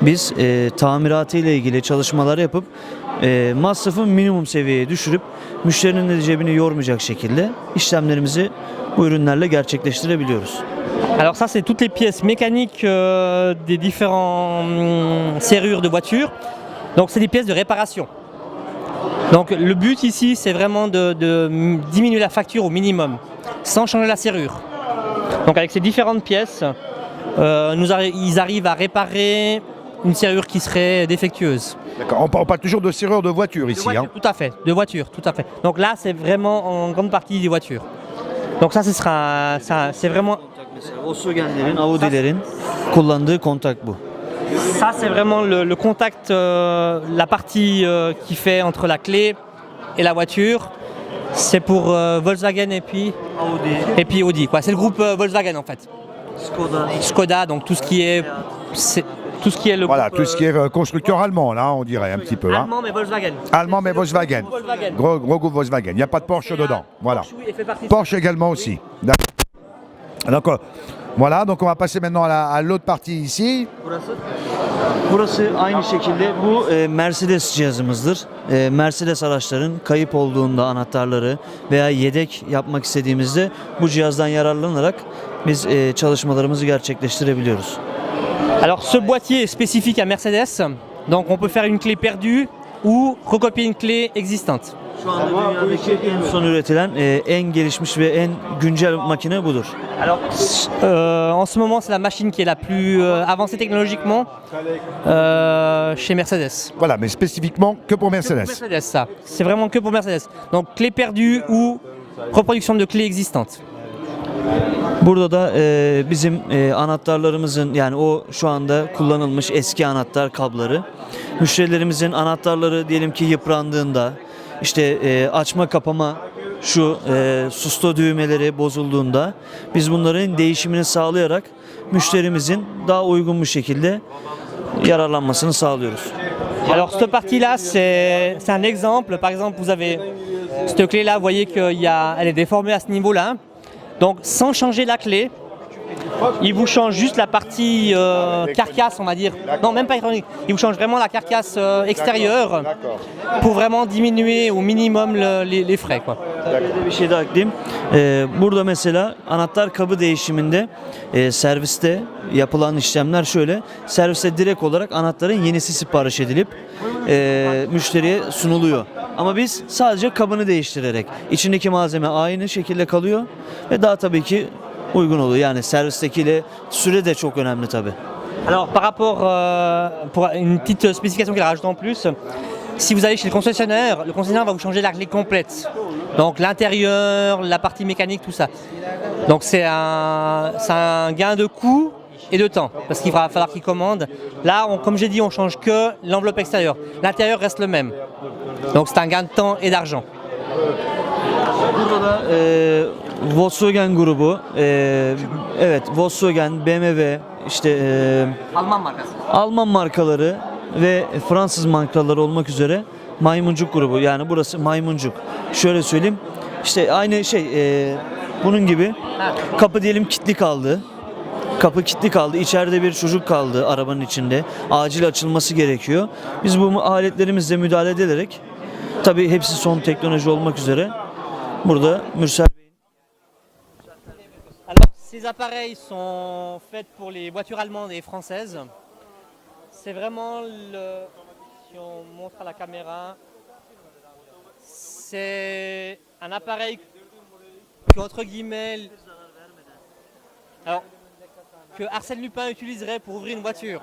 biz tamiratı ile ilgili çalışmalar yapıp masrafı minimum seviyeye düşürüp müşterinin de cebini yormayacak şekilde işlemlerimizi bu ürünlerle gerçekleştirebiliyoruz. Alors ça c'est toutes les pièces mécaniques des différents serrures de voitures. Donc c'est des pièces de réparation. Donc le but ici c'est vraiment de diminuer la facture au minimum, sans changer la serrure. Donc avec ces différentes pièces, ils arrivent à réparer une serrure qui serait défectueuse. D'accord, on parle toujours de serrure de voiture ici. Voiture, hein. Tout à fait, de voiture, tout à fait. Donc là c'est vraiment en grande partie des voitures. Donc ça c'est vraiment... Volkswagen'lerin, Audi'lerin kullandığı kontak bu. Ça c'est vraiment le contact, la partie qui fait entre la clé et la voiture. C'est pour Volkswagen et puis Audi. C'est le groupe Volkswagen en fait. Skoda, donc tout ce qui est le Voilà, groupe, tout ce qui est constructeur allemand, là, on dirait un petit peu. Hein. allemand mais Volkswagen. Allemand, mais Volkswagen. Volkswagen. Gros groupe Volkswagen. Il n'y a pas de Porsche dedans. Voilà. Porsche, oui, et fait partie de Porsche également aussi. D'accord. Voilà, donc on va passer maintenant à l'autre partie ici. Burası aynı şekilde bu Mercedes cihazımızdır. Mercedes araçların kayıp olduğunda anahtarları veya yedek yapmak istediğimizde bu cihazdan yararlanarak biz çalışmalarımızı gerçekleştirebiliyoruz. Alors ce boîtier est spécifique à Mercedes, donc on peut faire une clé perdue ou recopier une clé existante. Şu anda dünyadaki en son üretilen, en gelişmiş ve en güncel makine budur. Alors, en ce moment, c'est la machine qui est la plus avancée technologiquement chez Mercedes. Voilà, mais spécifiquement que pour Mercedes. Que pour Mercedes, ça. C'est vraiment que pour Mercedes. Donc, clé perdue ou reproduction de clés existantes. Burada da bizim anahtarlarımızın, yani o şu anda kullanılmış eski anahtar kabları, müşterilerimizin anahtarları diyelim ki yıprandığında, işte açma kapama şu susto düğmeleri bozulduğunda biz bunların değişimini sağlayarak müşterimizin daha uygun bir şekilde yararlanmasını sağlıyoruz. Alors cette partie-là, c'est un exemple. Par exemple, vous avez cette clé-là, vous voyez qu'elle est déformée à ce niveau-là. Donc sans changer la clé, il vous change juste la partie carcasse, on va dire. Non, même pas électronique. Il vous change vraiment la carcasse extérieure pour vraiment diminuer au minimum les frais, quoi. Bir şey daha ekleyeyim. Burada mesela anahtar kabı değişiminde serviste yapılan işlemler şöyle. Serviste direkt olarak anahtarın yenisi sipariş edilip müşteriye sunuluyor. Ama biz sadece kabını değiştirerek içindeki malzeme aynı şekilde kalıyor ve daha tabii ki uygun oluyor. Yani servistekiyle süre de çok önemli tabii. Alors par rapport, pour une petite spécification qu'il rajoute en plus, si vous allez chez le concessionnaire va vous changer la clé complète. Donc l'intérieur, la partie mécanique, tout ça. Donc c'est un gain de coût et de temps, parce qu'il va falloir qu'il commande. Là, comme j'ai dit, on change que l'enveloppe extérieure. L'intérieur reste le même. Donc c'est un gain de temps et d'argent. Burada da Volkswagen grubu, evet Volkswagen, BMW, işte Alman markası. Alman markaları ve Fransız markaları olmak üzere Maymuncuk grubu, yani burası Maymuncuk. Şöyle söyleyeyim, işte aynı şey, bunun gibi kapı diyelim kilitli kaldı. Kapı kilitli kaldı, içeride bir çocuk kaldı arabanın içinde. Acil açılması gerekiyor. Biz bu aletlerimizle müdahale ederek, tabii hepsi son teknoloji olmak üzere, burada Mürsel Bey'in... Alors, ces appareils sont faits pour les voitures allemandes et françaises. C'est vraiment si on montre à la caméra, c'est un appareil que, entre guillemets, alors, que Arsène Lupin utiliserait pour ouvrir une voiture.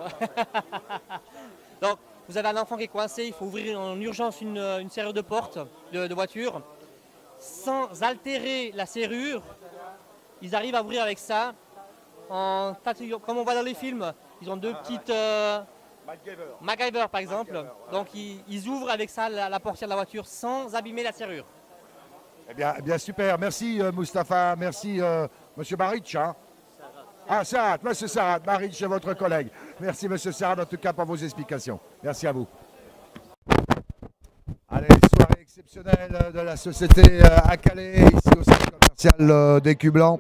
Donc, vous avez un enfant qui est coincé, il faut ouvrir en urgence une serrure de porte de voiture. Sans altérer la serrure, ils arrivent à ouvrir avec ça, comme on voit dans les films. Ils ont deux petites... MacGyver par exemple. Donc ils ouvrent avec ça la portière de la voiture sans abîmer la serrure. Eh bien super. Merci Mustapha. Merci Monsieur Maric. Hein. Ah, Sarat, Monsieur Sarat. Maric est votre collègue. Merci Monsieur Sarat en tout cas pour vos explications. Merci à vous. Allez, soirée exceptionnelle de la société à Calais, ici au centre commercial des Cubes Blancs,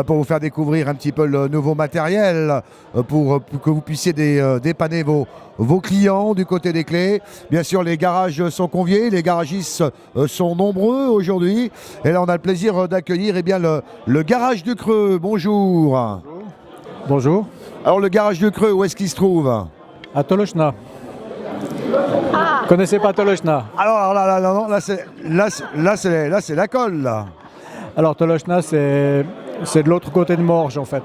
pour vous faire découvrir un petit peu le nouveau matériel, pour que vous puissiez dépanner vos clients du côté des clés. Bien sûr, les garages sont conviés, les garagistes sont nombreux aujourd'hui. Et là, on a le plaisir d'accueillir le garage du Creux. Bonjour. Bonjour. Alors, le garage du Creux, où est-ce qu'il se trouve? À Tolochna. Vous connaissez pas Tolochna? Alors là, c'est la colle, là. Alors Tolochna, c'est de l'autre côté de Morges, en fait.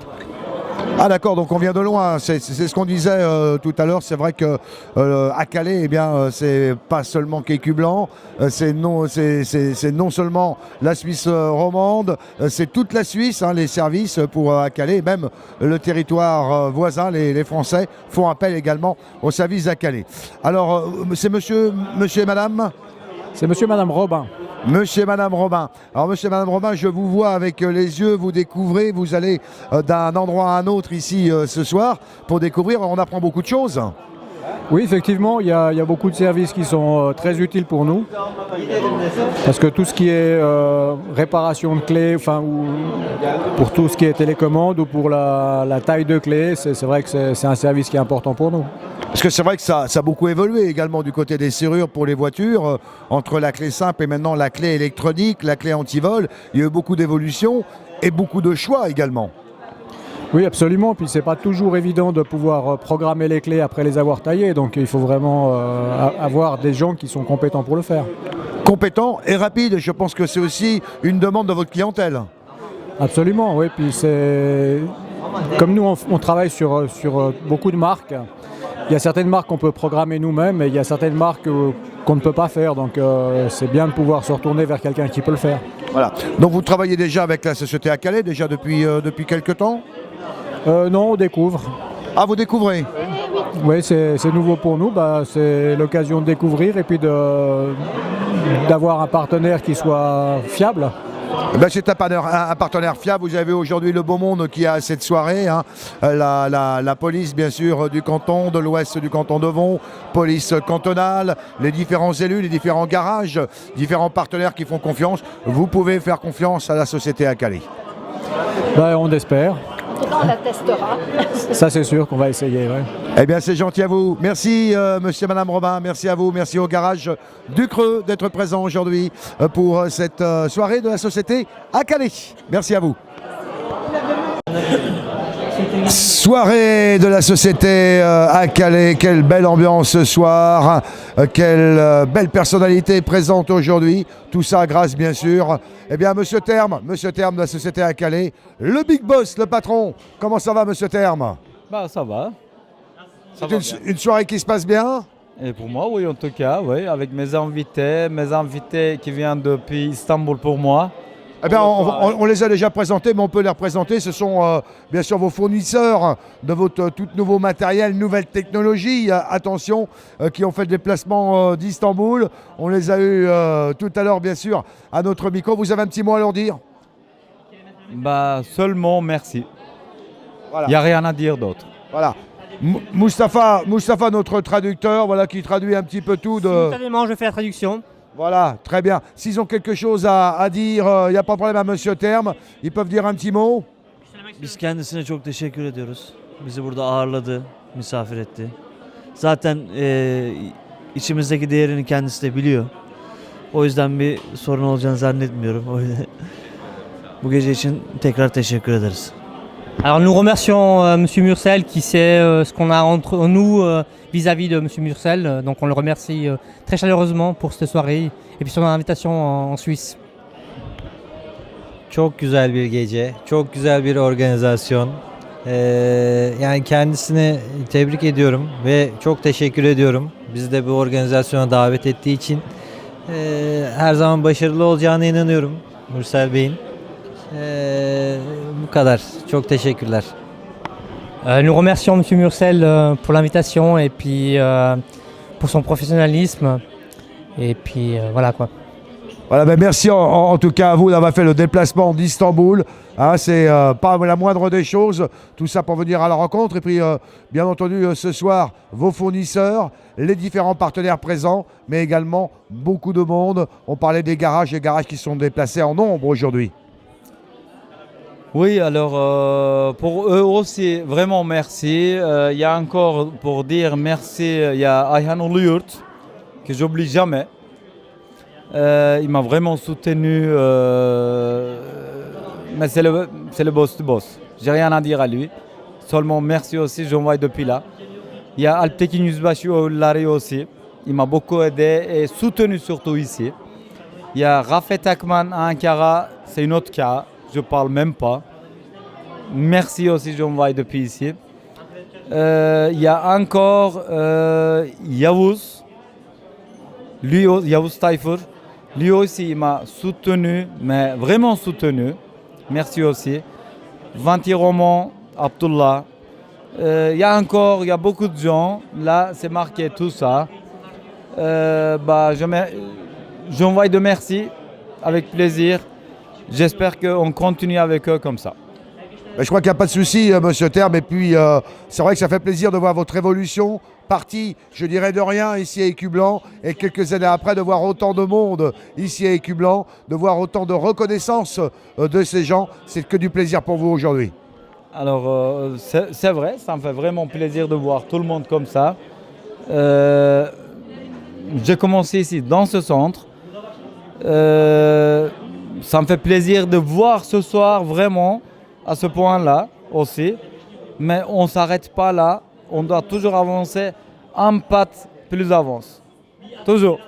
Ah d'accord, donc on vient de loin, c'est ce qu'on disait tout à l'heure, c'est vrai que à Calais, eh bien, c'est pas seulement Quai Cubes Blancs, c'est non seulement la Suisse romande, c'est toute la Suisse, hein, les services pour à Calais, même le territoire voisin, les Français font appel également aux services à Calais. Alors, c'est monsieur et madame? C'est monsieur et madame Robin. Monsieur et Madame Robin. Alors Monsieur et Madame Robin, je vous vois avec les yeux, vous découvrez, vous allez d'un endroit à un autre ici ce soir pour découvrir, on apprend beaucoup de choses. Oui, effectivement, il y a beaucoup de services qui sont très utiles pour nous. Parce que tout ce qui est réparation de clés, enfin, ou pour tout ce qui est télécommande ou pour la taille de clé, c'est vrai que c'est un service qui est important pour nous. Parce que c'est vrai que ça a beaucoup évolué également du côté des serrures pour les voitures, entre la clé simple et maintenant la clé électronique, la clé anti-vol. Il y a eu beaucoup d'évolutions et beaucoup de choix également. Oui, absolument. Puis c'est pas toujours évident de pouvoir programmer les clés après les avoir taillées. Donc il faut vraiment avoir des gens qui sont compétents pour le faire. Compétents et rapides, je pense que c'est aussi une demande de votre clientèle. Absolument, oui. Puis c'est comme nous, on travaille sur beaucoup de marques. Il y a certaines marques qu'on peut programmer nous-mêmes et il y a certaines marques qu'on ne peut pas faire. Donc c'est bien de pouvoir se retourner vers quelqu'un qui peut le faire. Voilà. Donc vous travaillez déjà avec la société à Calais déjà depuis quelques temps? Non, on découvre. Ah, vous découvrez? Oui, c'est nouveau pour nous. C'est l'occasion de découvrir et puis d'avoir un partenaire qui soit fiable. C'est un partenaire fiable. Vous avez aujourd'hui le beau monde qui a cette soirée. Hein. La police, bien sûr, du canton, de l'ouest du canton de Vaud, police cantonale, les différents élus, les différents garages, différents partenaires qui font confiance. Vous pouvez faire confiance à la société à Calais. On espère. On la testera. Ça, c'est sûr qu'on va essayer. Ouais. Eh bien, c'est gentil à vous. Merci, monsieur et madame Robin. Merci à vous. Merci au garage du Creux d'être présent aujourd'hui pour cette soirée de la société à Calais. Merci à vous. Soirée de la société à Calais, quelle belle ambiance ce soir, quelle belle personnalité présente aujourd'hui, tout ça grâce bien sûr, eh bien Monsieur Terme de la société à Calais, le big boss, le patron, comment ça va Monsieur Terme? Ça va. C'est une soirée qui se passe bien? Et pour moi oui en tout cas, oui, avec mes invités qui viennent depuis Istanbul pour moi. Eh bien, on les a déjà présentés, mais on peut les représenter. Ce sont bien sûr vos fournisseurs de votre tout nouveau matériel, nouvelle technologie, attention, qui ont fait le déplacement d'Istanbul. On les a eus tout à l'heure, bien sûr, à notre micro. Vous avez un petit mot à leur dire? Seulement merci. Voilà. Il n'y a rien à dire d'autre. Voilà. Moustapha, notre traducteur, voilà, qui traduit un petit peu tout. Simultanément, je fais la traduction. Voilà, très bien. S'ils ont quelque chose à dire, il n'y a pas de problème à Monsieur Terme. Ils peuvent dire un petit mot. Biz kendisine çok teşekkür ediyoruz. Bizi burada ağırladı, misafir etti. Zaten içimizdeki değerini kendisi de biliyor. O yüzden bir sorun olacağını zannetmiyorum. O yüzden bu gece için tekrar teşekkür ederiz. Alors nous remercions Monsieur Mursel qui sait ce qu'on a entre nous vis-à-vis de Monsieur Mursel. Donc on le remercie très chaleureusement pour cette soirée et puis son invitation en Suisse. Çok güzel bir gece, çok güzel bir organizasyon. Yani kendisini tebrik ediyorum ve çok teşekkür ediyorum. Bizi de bu organizasyona davet ettiği için. Her zaman başarılı olacağına inanıyorum Mursel Bey'in. Bu kadar. Çok teşekkürler. Nous remercions Monsieur Mursel pour l'invitation et puis pour son professionnalisme. Et puis voilà quoi. Voilà, merci en tout cas à vous d'avoir fait le déplacement d'Istanbul. Hein, c'est pas la moindre des choses, tout ça pour venir à la rencontre. Et puis, bien entendu, ce soir, vos fournisseurs, les différents partenaires présents, mais également beaucoup de monde. On parlait des garages, les garages qui sont déplacés en nombre aujourd'hui. Oui, alors pour eux aussi, vraiment merci. Il y a encore pour dire merci, il y a Ayhan Uluyurt, que j'oublie jamais. Il m'a vraiment soutenu, mais c'est le boss du boss. J'ai rien à dire à lui. Seulement merci aussi, j'envoie depuis là. Il y a Alptekin Yüzbaşı Oğulları aussi. Il m'a beaucoup aidé et soutenu surtout ici. Il y a Rafet Akman à Ankara, c'est une autre cas. Je ne parle même pas. Merci aussi, j'envoie depuis ici. Il y a encore Yavuz. Lui, Yavuz Tayfur. Lui aussi, il m'a soutenu, mais vraiment soutenu. Merci aussi. Vanti Roman, Abdullah. Il y a beaucoup de gens. Là, c'est marqué tout ça. J'envoie de merci avec plaisir. J'espère qu'on continue avec eux comme ça. Je crois qu'il n'y a pas de souci, monsieur Terme. Et puis, c'est vrai que ça fait plaisir de voir votre évolution. Parti, je dirais, de rien ici à Écublanc. Et quelques années après, de voir autant de monde ici à Écublanc, de voir autant de reconnaissance de ces gens. C'est que du plaisir pour vous aujourd'hui. Alors, c'est vrai, ça me fait vraiment plaisir de voir tout le monde comme ça. J'ai commencé ici, dans ce centre. Ça me fait plaisir de voir ce soir vraiment à ce point-là aussi. Mais on ne s'arrête pas là. On doit toujours avancer un pas plus avance. Toujours.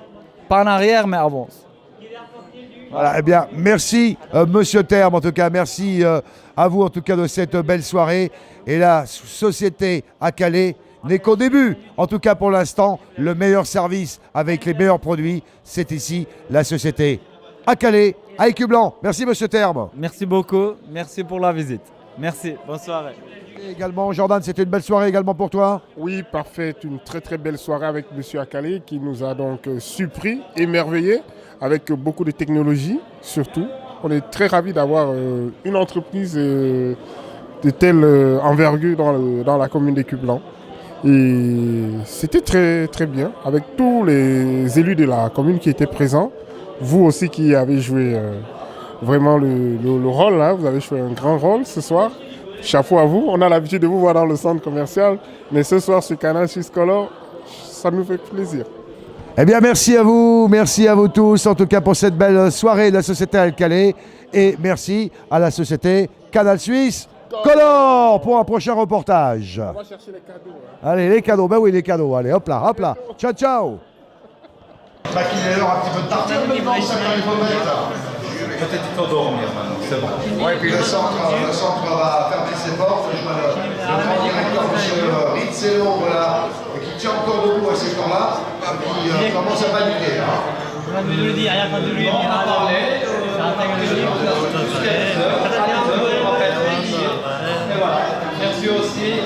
Pas en arrière, mais avance. Voilà, eh bien, merci monsieur Terme, en tout cas, merci à vous en tout cas de cette belle soirée. Et la société à Calais n'est qu'au début. En tout cas pour l'instant, le meilleur service avec les meilleurs produits, c'est ici la société à Calais, à Écublanc. Merci monsieur Terme. Merci beaucoup, merci pour la visite. Merci, bonne soirée. Et également, Jordan, c'était une belle soirée également pour toi? Oui, parfait, une très très belle soirée avec monsieur Akale qui nous a donc surpris, émerveillés, avec beaucoup de technologies surtout. On est très ravis d'avoir une entreprise de telle envergure dans la commune d'Écublanc. Et c'était très très bien, avec tous les élus de la commune qui étaient présents. Vous aussi qui avez joué vraiment le rôle, hein, vous avez joué un grand rôle ce soir. Chapeau à vous, on a l'habitude de vous voir dans le centre commercial, mais ce soir sur Canal Suisse Color, ça nous fait plaisir. Eh bien, merci à vous tous, en tout cas pour cette belle soirée de la société Alcalé, et merci à la société Canal Suisse Color pour un prochain reportage. On va chercher les cadeaux. Hein. Allez, les cadeaux, ben oui, les cadeaux, allez, hop là, ciao, ciao. Maquillez-leur un petit peu de tartine, maintenant, ça quand il faut mettre. Peut-être il faut dormir maintenant, c'est bon. Oui, et puis le centre va fermer ses portes. Je vois le grand directeur, M. Rizzello, voilà, qui tient encore debout à ces temps-là, qui commence à paniquer. Je vais lui dire, rien quand je lui ai mis à parler. Merci aussi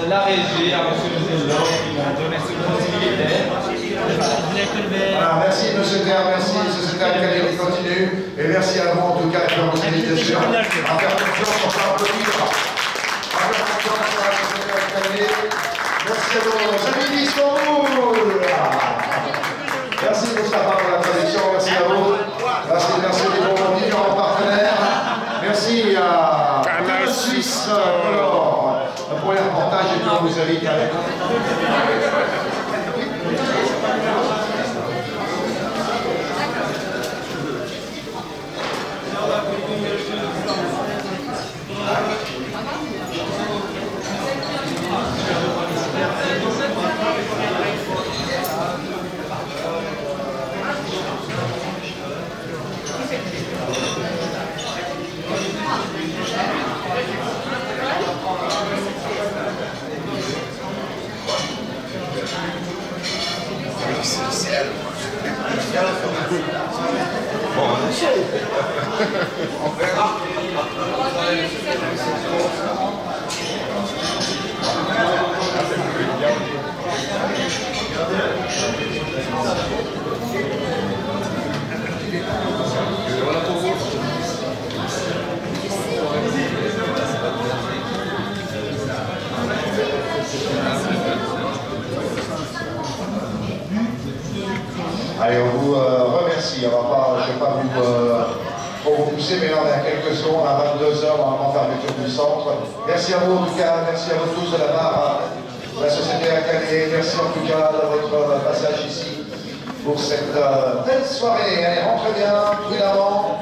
la régie, à M. Rizzello, qui m'ont donné cette possibilité. Voilà, merci M. Terre, merci Société Alcalé qui continue, et merci à vous en tout cas pour vos invitations. À faire confiance, on va applaudir. À faire confiance à la Société Alcalé. Merci à nos amis d'Istanbul. Merci Moustapha pour la traduction, merci à vous. Merci des bons différents partenaires. Merci à Canal Suisse Color pour les reportages et puis on vous invite à Allez, on vous remercie. Je ne vais pas vous pousser, mais on est à quelques secondes, à 22h, normalement fermeture du centre. Merci à vous en tout cas, merci à vous tous de la part de la Société Alcalé. Merci en tout cas de votre passage ici pour cette belle soirée. Allez, rentrez bien, prudemment.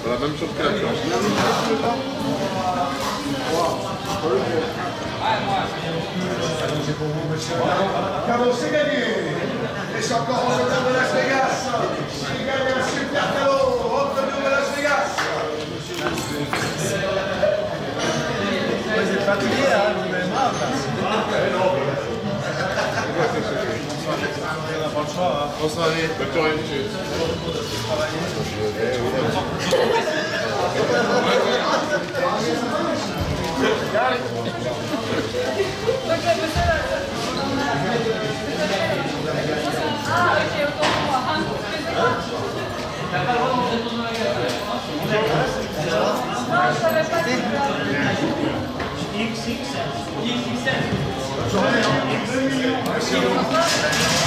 La même chose que la planche. Cadeau, c'est gagné. Et c'est encore en retard de Las Vegas. Il gagne un super cadeau. Retour de Las Vegas. Vous êtes fatigué, hein, vous-même. Bonsoir. Bonne XXL.